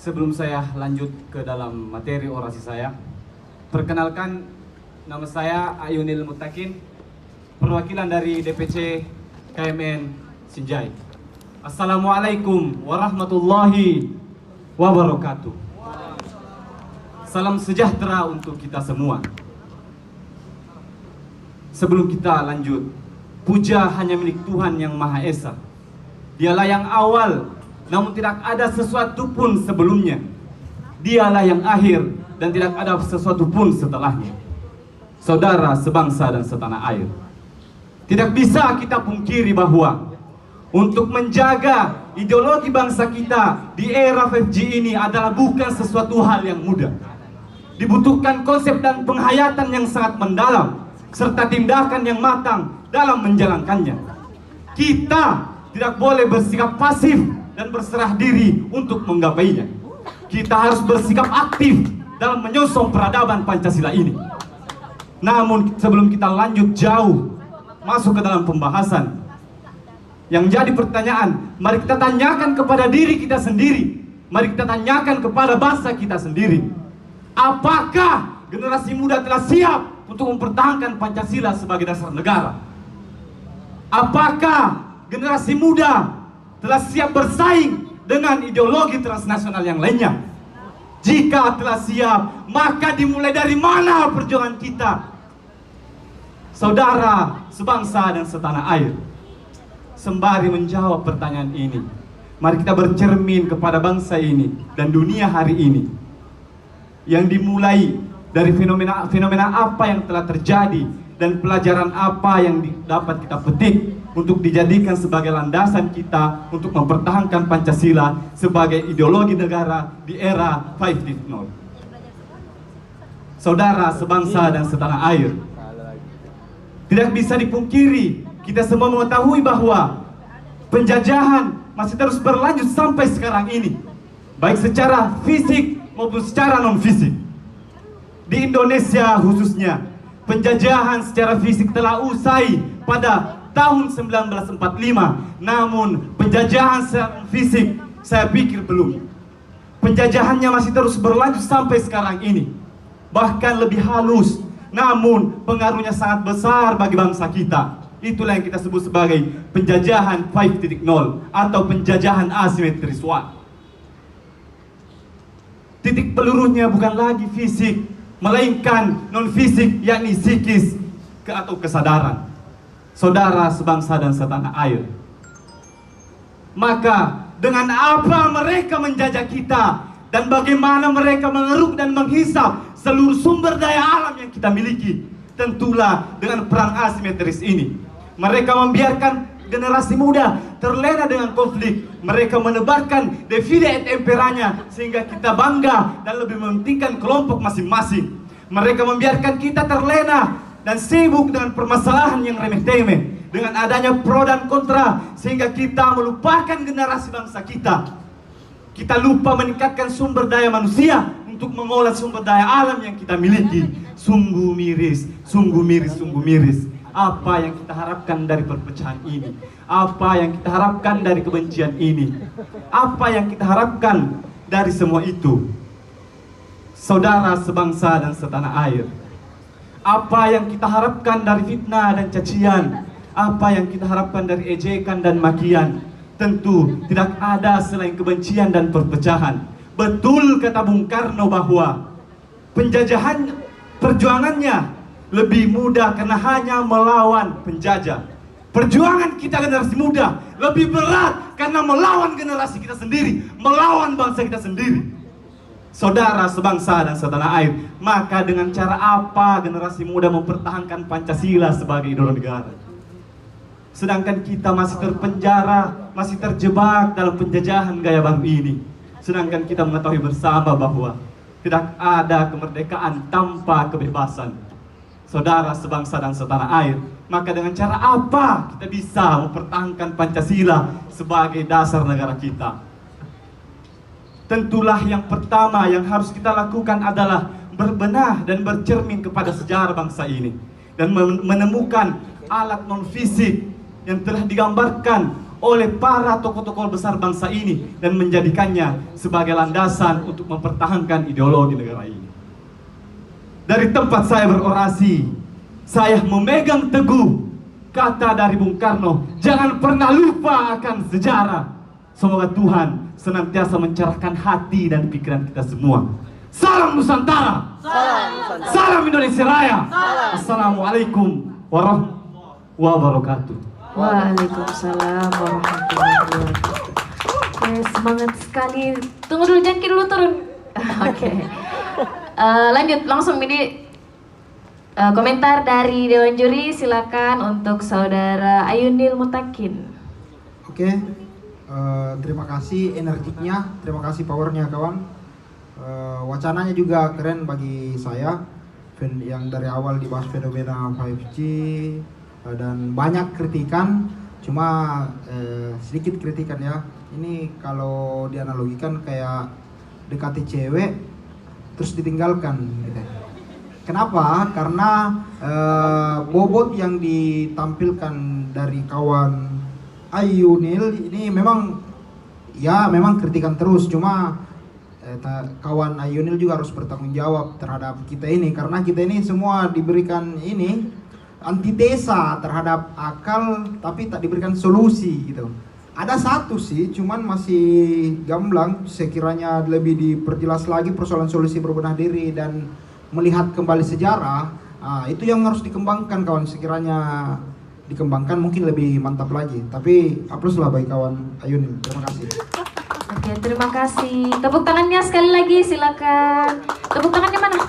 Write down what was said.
Sebelum saya lanjut ke dalam materi orasi saya, perkenalkan, nama saya Ayunil Mutakin, perwakilan dari DPC KMN Sinjai. Assalamualaikum warahmatullahi wabarakatuh. Salam sejahtera untuk kita semua. Sebelum kita lanjut, puja hanya milik Tuhan yang Maha Esa. Dialah yang awal, namun tidak ada sesuatu pun sebelumnya. Dialah yang akhir dan tidak ada sesuatu pun setelahnya. Saudara sebangsa dan setanah air, tidak bisa kita pungkiri bahwa untuk menjaga ideologi bangsa kita di era 5G ini adalah bukan sesuatu hal yang mudah. Dibutuhkan konsep dan penghayatan yang sangat mendalam, serta tindakan yang matang dalam menjalankannya. Kita tidak boleh bersikap pasif dan berserah diri untuk menggapainya. Kita harus bersikap aktif dalam menyongsong peradaban Pancasila ini. Namun sebelum kita lanjut jauh masuk ke dalam pembahasan, yang jadi pertanyaan, mari kita tanyakan kepada diri kita sendiri. Mari kita tanyakan kepada bangsa kita sendiri. Apakah generasi muda telah siap untuk mempertahankan Pancasila sebagai dasar negara? Apakah generasi muda telah siap bersaing dengan ideologi transnasional yang lainnya? Jika telah siap, maka dimulai dari mana perjuangan kita? Saudara sebangsa dan setanah air, sembari menjawab pertanyaan ini, mari kita bercermin kepada bangsa ini dan dunia hari ini, yang dimulai dari fenomena apa yang telah terjadi dan pelajaran apa yang dapat kita petik untuk dijadikan sebagai landasan kita untuk mempertahankan Pancasila sebagai ideologi negara di era 5.0. Saudara sebangsa dan setanah air, tidak bisa dipungkiri, kita semua mengetahui bahwa penjajahan masih terus berlanjut sampai sekarang ini, baik secara fisik maupun secara non-fisik. Di Indonesia khususnya, penjajahan secara fisik telah usai pada tahun 1945, namun penjajahan secara fisik saya pikir belum. Penjajahannya masih terus berlanjut sampai sekarang ini, bahkan lebih halus, namun pengaruhnya sangat besar bagi bangsa kita. Itulah yang kita sebut sebagai penjajahan 5.0 atau penjajahan asimetris 1. Titik pelurunya bukan lagi fisik, melainkan non-fisik, yakni psikis atau kesadaran. Saudara sebangsa dan setanah air, maka dengan apa mereka menjajah kita dan bagaimana mereka mengeruk dan menghisap seluruh sumber daya alam yang kita miliki? Tentulah dengan perang asimetris ini. Mereka membiarkan generasi muda terlena dengan konflik. Mereka menebarkan divide et imperanya sehingga kita bangga dan lebih mementingkan kelompok masing-masing. Mereka membiarkan kita terlena dan sibuk dengan permasalahan yang remeh-temeh, dengan adanya pro dan kontra, sehingga kita melupakan generasi bangsa kita. Kita lupa meningkatkan sumber daya manusia untuk mengolah sumber daya alam yang kita miliki. Sungguh miris, sungguh miris, sungguh miris. Apa yang kita harapkan dari perpecahan ini? Apa yang kita harapkan dari kebencian ini? Apa yang kita harapkan dari semua itu? Saudara sebangsa dan setanah air, apa yang kita harapkan dari fitnah dan cacian? Apa yang kita harapkan dari ejekan dan makian? Tentu tidak ada selain kebencian dan perpecahan. Betul kata Bung Karno bahwa perjuangannya lebih mudah karena hanya melawan penjajah. Perjuangan kita generasi muda lebih berat karena melawan generasi kita sendiri, melawan bangsa kita sendiri. Saudara sebangsa dan setanah air, maka dengan cara apa generasi muda mempertahankan Pancasila sebagai idola negara? Sedangkan kita masih terpenjara, masih terjebak dalam penjajahan gaya baru ini. Sedangkan kita mengetahui bersama bahwa tidak ada kemerdekaan tanpa kebebasan. Saudara sebangsa dan setanah air, maka dengan cara apa kita bisa mempertahankan Pancasila sebagai dasar negara kita? Tentulah yang pertama yang harus kita lakukan adalah berbenah dan bercermin kepada sejarah bangsa ini dan menemukan alat non-fisik yang telah digambarkan oleh para tokoh-tokoh besar bangsa ini dan menjadikannya sebagai landasan untuk mempertahankan ideologi negara ini. Dari tempat saya berorasi, saya memegang teguh kata dari Bung Karno, jangan pernah lupa akan sejarah. Semoga Tuhan senantiasa mencerahkan hati dan pikiran kita semua. Salam Nusantara. Salam Nusantara. Salam Indonesia Raya. Salam. Assalamualaikum warahmatullahi wabarakatuh. Waalaikumsalam warahmatullahi wabarakatuh. Oke, semangat sekali. Tunggu dulu, jangan dulu turun. Oke. Lanjut langsung ini komentar dari Dewan Juri, silakan untuk Saudara Ayunil Mutakin. Oke, terima kasih energiknya, terima kasih powernya kawan. Wacananya juga keren bagi saya, yang dari awal dibahas fenomena 5G dan banyak kritikan, cuma sedikit kritikan ya. Ini kalau dianalogikan kayak dekati cewek terus ditinggalkan gitu. Kenapa? Karena bobot yang ditampilkan dari kawan Ayunil ini memang kritikan terus, cuma kawan Ayunil juga harus bertanggung jawab terhadap kita ini, karena kita ini semua diberikan ini antitesa terhadap akal tapi tak diberikan solusi gitu. Ada satu sih, cuman masih gamblang, sekiranya lebih diperjelas lagi persoalan solusi berbenah diri dan melihat kembali sejarah, itu yang harus dikembangkan kawan. Sekiranya dikembangkan mungkin lebih mantap lagi. Tapi aplaus lah bagi kawan Ayunil. Terima kasih. Oke, terima kasih. Tepuk tangannya sekali lagi, silakan. Tepuk tangannya mana?